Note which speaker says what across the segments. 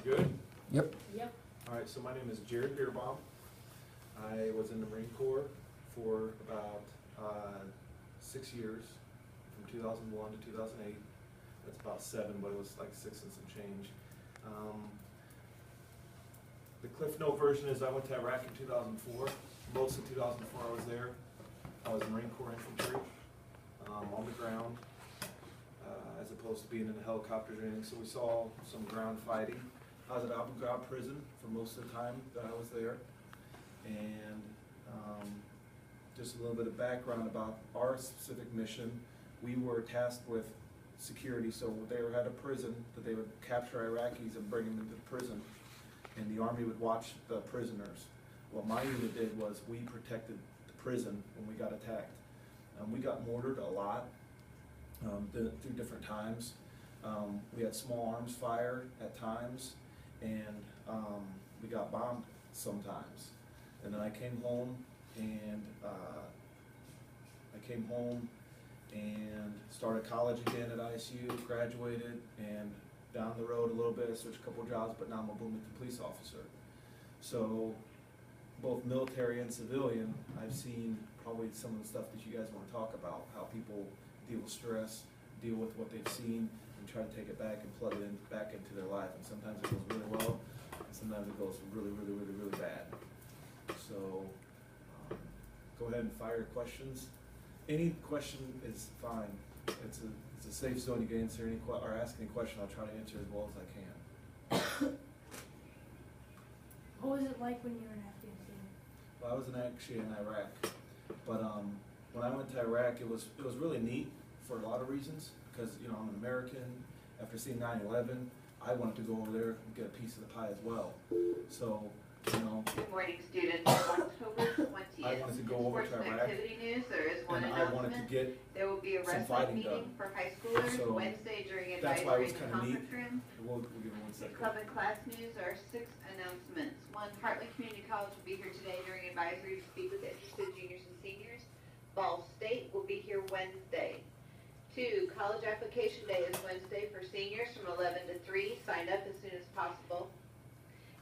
Speaker 1: Good?
Speaker 2: Yep.
Speaker 3: Yep.
Speaker 1: All right, so my name is Bierbaum. I was in the Marine Corps for about 6 years, from 2001 to 2008. That's about 7, but it was like 6 and some change. The Cliff Note version is I went to Iraq in 2004. Most of 2004 I was there. I was Marine Corps infantry, on the ground, as opposed to being in the helicopters or anything. So we saw some ground fighting. I was at Afgan War prison for most of the time that I was there. And just a little bit of background about our specific mission. We were tasked with security, so they were at a prison that they would capture Iraqis and bring them into the prison, and the Army would watch the prisoners. What my unit did was we protected the prison when we got attacked. We got mortared a lot through different times. We had small arms fire at times, and we got bombed sometimes. And then I came home and started college again at ISU, graduated, and down the road a little bit, I switched a couple of jobs, but now I'm a Bloomington police officer. So both military and civilian, I've seen probably some of the stuff that you guys want to talk about, how people deal with stress, deal with what they've seen, and try to take it back and plug it back into their life. And sometimes it goes really well, and sometimes it goes really, really, really, really bad. So go ahead and fire your questions. Any question is fine. It's a safe zone. You can answer any or ask any question. I'll try to answer as well as I can.
Speaker 3: What was it like when you were in Afghanistan?
Speaker 1: Well, I wasn't actually in Iraq, but when I went to Iraq, it was really neat for a lot of reasons. Because I'm an American. After seeing 9/11, I wanted to go over there and get a piece of the pie as well. So.
Speaker 4: Good morning, students. October 20th.
Speaker 1: I wanted to go over to Iraq,
Speaker 4: activity news. There is one
Speaker 1: and I wanted to
Speaker 4: announcement.
Speaker 1: get
Speaker 4: There will be a
Speaker 1: some
Speaker 4: wrestling
Speaker 1: fighting
Speaker 4: meeting
Speaker 1: done.
Speaker 4: for high schoolers
Speaker 1: So,
Speaker 4: Wednesday during
Speaker 1: that's why it
Speaker 4: advisory
Speaker 1: was
Speaker 4: in the
Speaker 1: kind of neat.
Speaker 4: conference room.
Speaker 1: We'll give it one
Speaker 4: The
Speaker 1: second.
Speaker 4: club and class news are 6 announcements. 1, Heartland Community College will be here today during advisory to speak with interested juniors and seniors. Ball State will be here Wednesday. 2, College Application Day is Wednesday for seniors from 11 to 3. Sign up as soon as possible.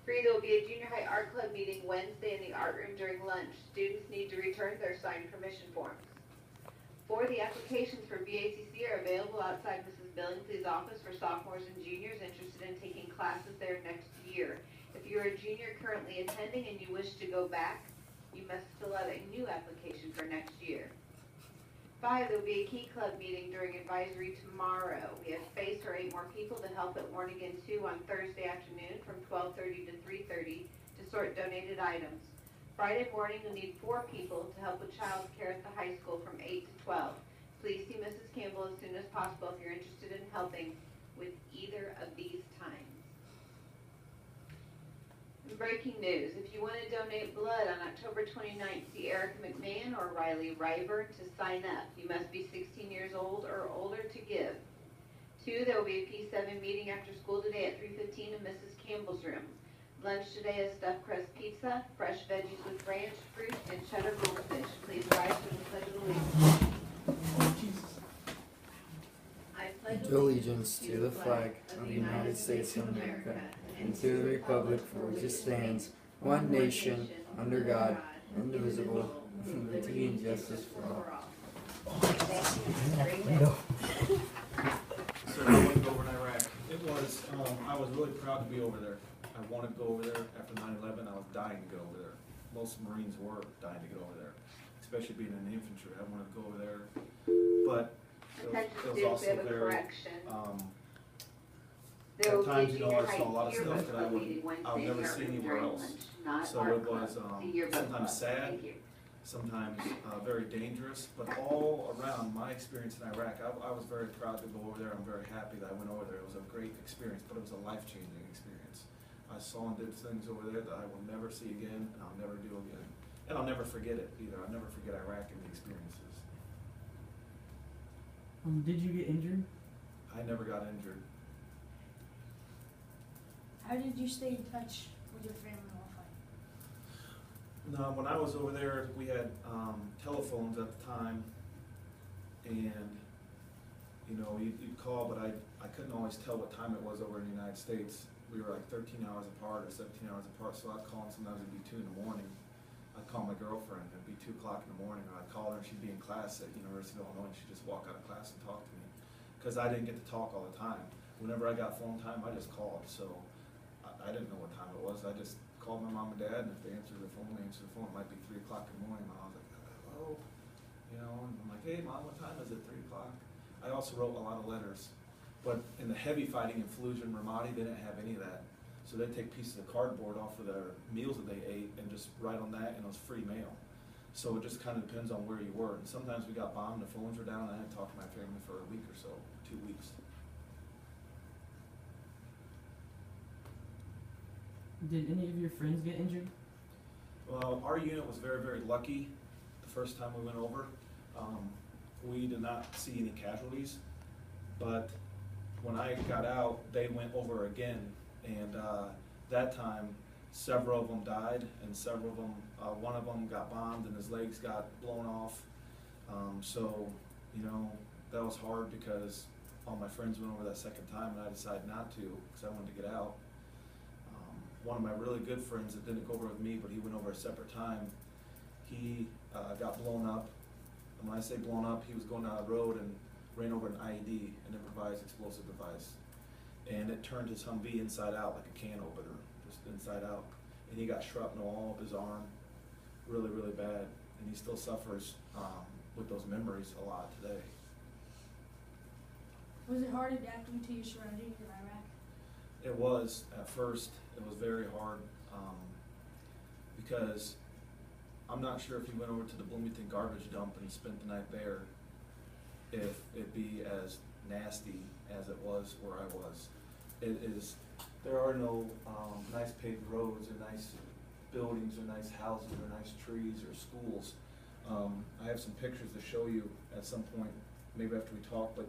Speaker 4: 3, there will be a junior high art club meeting Wednesday in the art room during lunch. Students need to return their signed permission forms. 4, the applications for BACC are available outside Mrs. Billingsley's office for sophomores and juniors interested in taking classes there next year. If you're a junior currently attending and you wish to go back, you must fill out a new application for next year. 5, there will be a Key Club meeting during advisory tomorrow. We have space for 8 more people to help at Born Again 2 on Thursday afternoon from 12:30 to 3:30 to sort donated items. Friday morning, you'll need 4 people to help with child care at the high school from 8 to 12. Please see Mrs. Campbell as soon as possible if you're interested in helping with either of these times. Breaking news, if you want to donate blood on October 29th, see Erica McMahon or Riley River to sign up. You must be 16 years old or older to give. 2, there will be a P7 meeting after school today at 3:15 in Mrs. Campbell's room. Lunch today is stuffed crust pizza, fresh veggies with ranch, fruit, and cheddar goldfish. Please rise for the Pledge of Allegiance. I pledge
Speaker 2: Allegiance to the flag of the United States of America and to the republic for which it stands, one nation, under God, indivisible, with liberty and justice for all.
Speaker 1: So I wanted to go over in Iraq. It was, I was really proud to be over there. I wanted to go over there after 9/11. I was dying to get over there. Most Marines were dying to get over there, especially being in the infantry. I wanted to go over there, but it was also very, at times, I saw a lot of stuff that I'll never see anywhere else. So it was sometimes sad, sometimes very dangerous, but all around my experience in Iraq, I was very proud to go over there. I'm very happy that I went over there. It was a great experience, but it was a life-changing experience. I saw and did things over there that I will never see again, and I'll never do again. And I'll never forget it either. I'll never forget Iraq and the experiences.
Speaker 5: Did you get injured?
Speaker 1: I never got injured.
Speaker 3: How did you stay in touch with your family while fighting?
Speaker 1: No, when I was over there, we had telephones at the time, and you'd call, but I couldn't always tell what time it was over in the United States. we were like 13 hours apart or 17 hours apart, so I'd call him, sometimes it'd be 2 in the morning. I'd call my girlfriend, it'd be 2 o'clock in the morning, or I'd call her and she'd be in class at University of Illinois, and she'd just walk out of class and talk to me. Because I didn't get to talk all the time. Whenever I got phone time, I just called, so I didn't know what time it was. I just called my mom and dad, and if they answered the phone, they answered the phone. It might be 3 o'clock in the morning, and I was like, hello? And I'm like, hey mom, what time is it? 3 o'clock? I also wrote a lot of letters. But in the heavy fighting in Fallujah and Ramadi, they didn't have any of that. So they'd take pieces of cardboard off of their meals that they ate and just write on that, and it was free mail. So it just kind of depends on where you were. And sometimes we got bombed, the phones were down, and I had to talk to my family for a week or so, 2 weeks.
Speaker 5: Did any of your friends get injured?
Speaker 1: Well, our unit was very, very lucky the first time we went over. We did not see any casualties, but when I got out, they went over again, and that time, several of them died, and several of them, one of them got bombed and his legs got blown off. So, that was hard because all my friends went over that second time, and I decided not to because I wanted to get out. One of my really good friends that didn't go over with me, but he went over a separate time, he got blown up. And when I say blown up, he was going down a road and ran over an IED, an improvised explosive device. And it turned his Humvee inside out like a can opener, just inside out. And he got shrapnel all up his arm, really, really bad. And he still suffers with those memories a lot today.
Speaker 3: Was it hard adapting to your surroundings in Iraq?
Speaker 1: It was, at first, it was very hard because I'm not sure if you went over to the Bloomington garbage dump and spent the night there, if it'd be as nasty as it was where I was. It is, there are no nice paved roads or nice buildings or nice houses or nice trees or schools. I have some pictures to show you at some point, maybe after we talk, but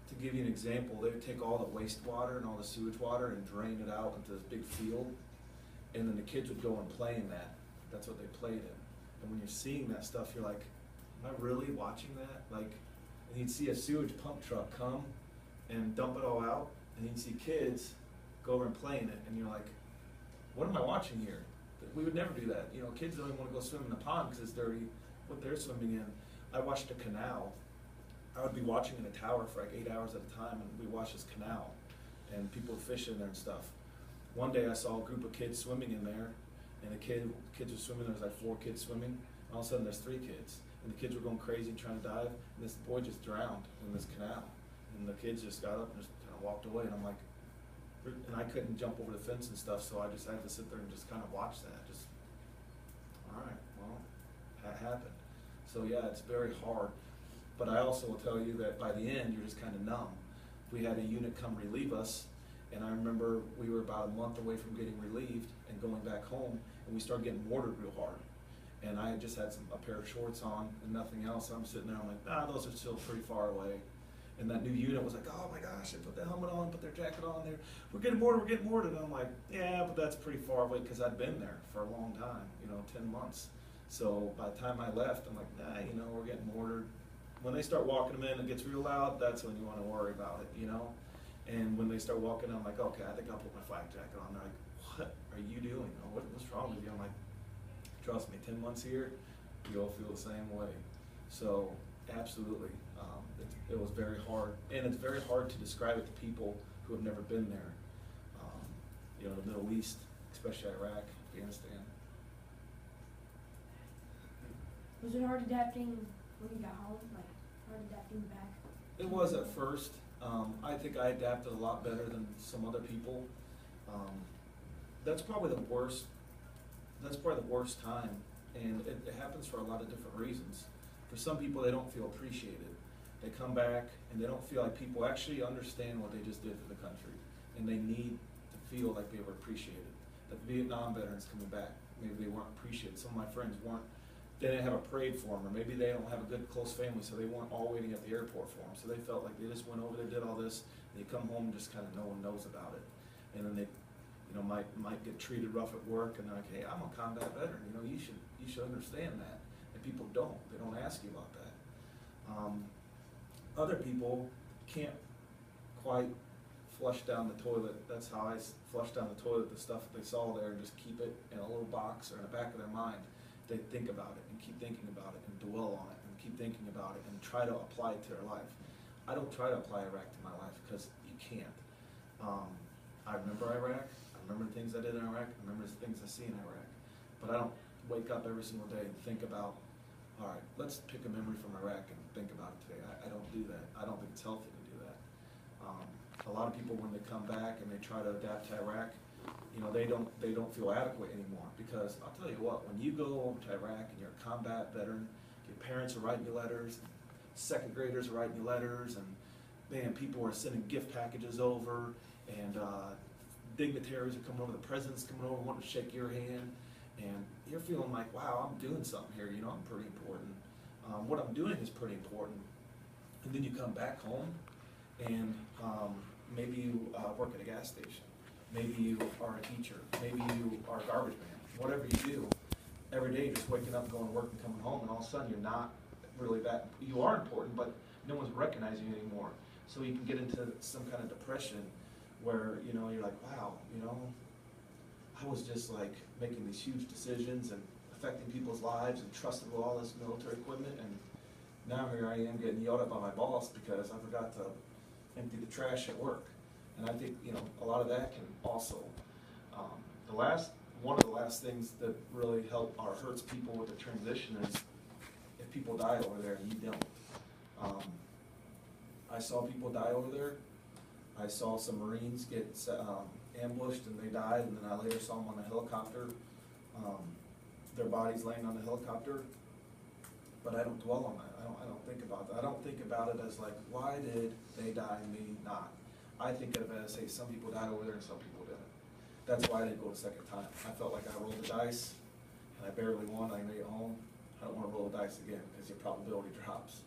Speaker 1: to give you an example, they would take all the wastewater and all the sewage water and drain it out into this big field, and then the kids would go and play in that. That's what they played in. And when you're seeing that stuff, you're like, am I really watching that? Like, and you'd see a sewage pump truck come and dump it all out, and you'd see kids go over and play in it, and you're like, what am I watching here? We would never do that. Kids don't even want to go swim in the pond because it's dirty, what they're swimming in. I watched a canal. I would be watching in a tower for like 8 hours at a time, and we watched this canal, and people fishing there and stuff. One day I saw a group of kids swimming in there, and the kids were swimming. There was like 4 kids swimming. And all of a sudden there's 3 kids, and the kids were going crazy and trying to dive, and this boy just drowned in this canal. And the kids just got up and just kind of walked away, and I'm like, and I couldn't jump over the fence and stuff, so I just had to sit there and just kind of watch that. Just, all right, well, that happened. So yeah, it's very hard. But I also will tell you that by the end, you're just kind of numb. We had a unit come relieve us, and I remember we were about a month away from getting relieved and going back home, and we started getting mortared real hard. And I had just had a pair of shorts on and nothing else. I'm sitting there, I'm like, those are still pretty far away. And that new unit was like, oh my gosh, they put the helmet on, put their jacket on there. We're getting mortared. And I'm like, yeah, but that's pretty far away because I'd been there for a long time, 10 months. So by the time I left, I'm like, nah, we're getting mortared. When they start walking them in, it gets real loud, that's when you want to worry about it, And when they start walking, I'm like, okay, I think I'll put my flak jacket on. They're like, what are you doing? What's wrong with you? I'm like, trust me, 10 months here, you'll feel the same way. So, absolutely, it was very hard. And it's very hard to describe it to people who have never been there. The Middle East, especially Iraq, Afghanistan.
Speaker 3: Was it hard adapting when you got home? Like, hard adapting back?
Speaker 1: It was at first. I think I adapted a lot better than some other people. That's probably the worst. That's probably the worst time, and it happens for a lot of different reasons. For some people, they don't feel appreciated. They come back and they don't feel like people actually understand what they just did for the country, and they need to feel like they were appreciated. The Vietnam veterans coming back, maybe they weren't appreciated. Some of my friends weren't. They didn't have a parade for them, or maybe they don't have a good close family, so they weren't all waiting at the airport for them. So they felt like they just went over there, did all this, and they come home and just kind of no one knows about it. And then they, might get treated rough at work, and they're like, hey, I'm a combat veteran. You should understand that. And people don't. They don't ask you about that. Other people can't quite flush down the toilet. That's how I flush down the toilet, the stuff that they saw there, and just keep it in a little box or in the back of their mind. They think about it and keep thinking about it and dwell on it and keep thinking about it and try to apply it to their life. I don't try to apply Iraq to my life because you can't. I remember Iraq. I remember the things I did in Iraq. I remember the things I see in Iraq. But I don't wake up every single day and think about, all right, let's pick a memory from Iraq and think about it today. I don't do that. I don't think it's healthy to do that. A lot of people, when they come back and they try to adapt to Iraq, they don't feel adequate anymore, because I'll tell you what, when you go over to Iraq and you're a combat veteran, your parents are writing you letters, second graders are writing you letters, and man, people are sending gift packages over, and dignitaries are coming over, the president's coming over wanting to shake your hand, and you're feeling like, wow, I'm doing something here, I'm pretty important. What I'm doing is pretty important. And then you come back home, and maybe you work at a gas station. Maybe you are a teacher. Maybe you are a garbage man. Whatever you do, every day just waking up, going to work, and coming home, and all of a sudden you're not really that. You are important, but no one's recognizing you anymore. So you can get into some kind of depression where you're like, wow, I was just like making these huge decisions and affecting people's lives and trusted with all this military equipment, and now here I am getting yelled at by my boss because I forgot to empty the trash at work. And I think, a lot of that can also, one of the last things that really help or hurts people with the transition is if people die over there and you don't. I saw people die over there. I saw some Marines get ambushed and they died, and then I later saw them on a helicopter, their bodies laying on the helicopter. But I don't dwell on that. I don't think about that. I don't think about it as like, why did they die and me not? I think of it as, hey, some people died over there and some people didn't. That's why I didn't go a second time. I felt like I rolled the dice and I barely won. I made it home. I don't want to roll the dice again because your probability drops.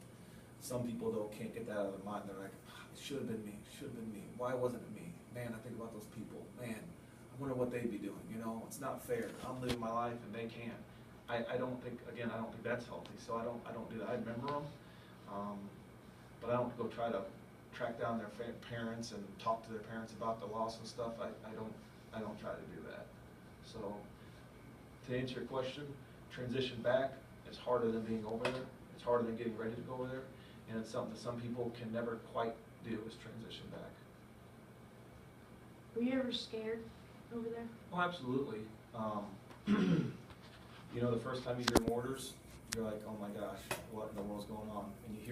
Speaker 1: Some people, though, can't get that out of their mind. They're like, it should have been me. Should have been me. Why wasn't it me? Man, I think about those people. Man, I wonder what they'd be doing. It's not fair. I'm living my life and they can't. I don't think that's healthy. So I don't do that. I remember them, but I don't go try to track down their parents and talk to their parents about the loss and stuff. I don't try to do that. So to answer your question, transition back is harder than being over there. It's harder than getting ready to go over there, and it's something that some people can never quite do, is transition back.
Speaker 3: Were you ever scared over there?
Speaker 1: Oh, absolutely. The first time you hear mortars, you're like, oh my gosh, what in the world's going on? And you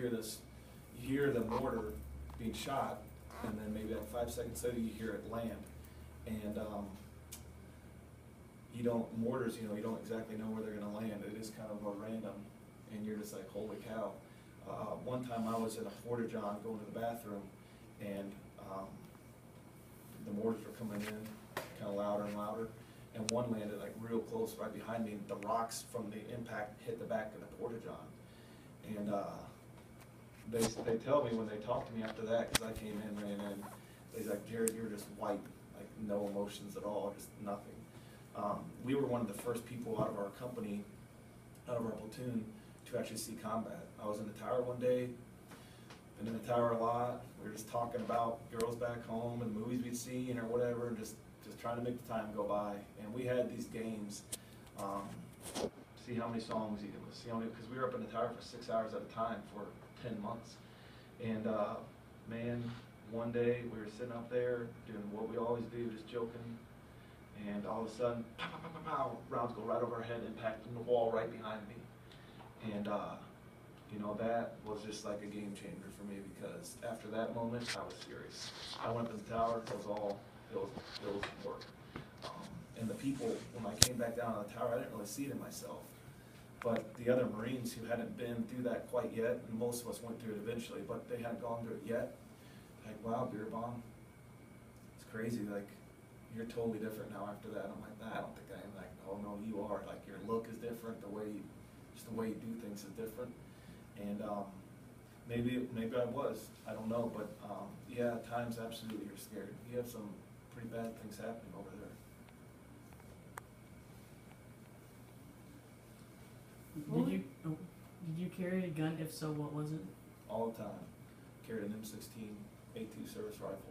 Speaker 1: hear the mortar being shot, and then maybe like 5 seconds later you hear it land. And mortars, you don't exactly know where they're gonna land. It is kind of a random, and you're just like, holy cow. One time I was in a porta-john going to the bathroom, and the mortars were coming in kind of louder and louder, and one landed like real close right behind me, and the rocks from the impact hit the back of the porta-john. And they tell me when they talk to me after that, because I came in, ran in, they're like, Jared, you're just white, like no emotions at all, just nothing. We were one of the first people out of our company, out of our platoon, to actually see combat. I was in the tower one day, been in the tower a lot. We were just talking about girls back home and movies we'd seen or whatever, and just trying to make the time go by. And we had these games, see how many songs you can see how many, because we were up in the tower for 6 hours at a time for 10 months. And man, one day we were sitting up there doing what we always do, just joking, and all of a sudden, pow, pow, pow, pow, pow, rounds go right over our head, impacting the wall right behind me. And that was just like a game changer for me, because after that moment, I was serious. I went up in the tower, it was work. And the people, when I came back down on the tower, I didn't really see it in myself. But the other Marines who hadn't been through that quite yet, and most of us went through it eventually, but they hadn't gone through it yet, like, wow, Bierbaum, it's crazy, like, you're totally different now after that. I'm like, nah, I don't think I am. Like, oh no, you are. Like, your look is different, the way you do things is different. And maybe I was, I don't know, but yeah, at times absolutely you're scared. You have some pretty bad things happening over there.
Speaker 5: Did you carry a gun? If so, what was it?
Speaker 1: All the time. Carried an M16 A2 service rifle.